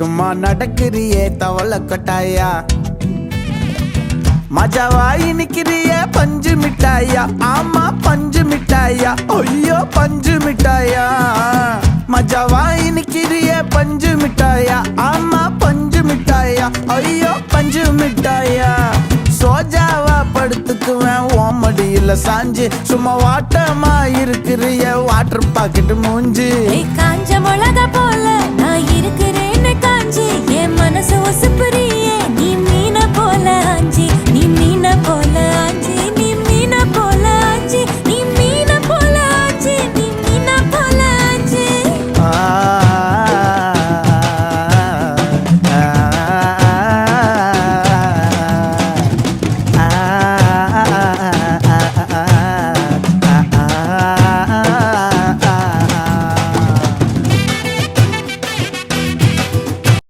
சும்மா நடக்கிறியே தவள கொட்டாயா மஜாவாய் நிக்கிறிய பஞ்சு மிட்டாயா ஆமா பஞ்சு மிட்டாயா ஐயோ பஞ்சு மிட்டாயா மஜாவாய் நிக்கிறிய பஞ்சு மிட்டாயா ஆமா பஞ்சு மிட்டாயா ஐயோ பஞ்சு மிட்டாயா சோஜாவா படுத்துக்குவேன் ஓமடியில சாஞ்சு சும்மா வாட்டமா இருக்கிறிய வாட்டர் பாக்கெட் மூஞ்சு காஞ்ச மிளகா போல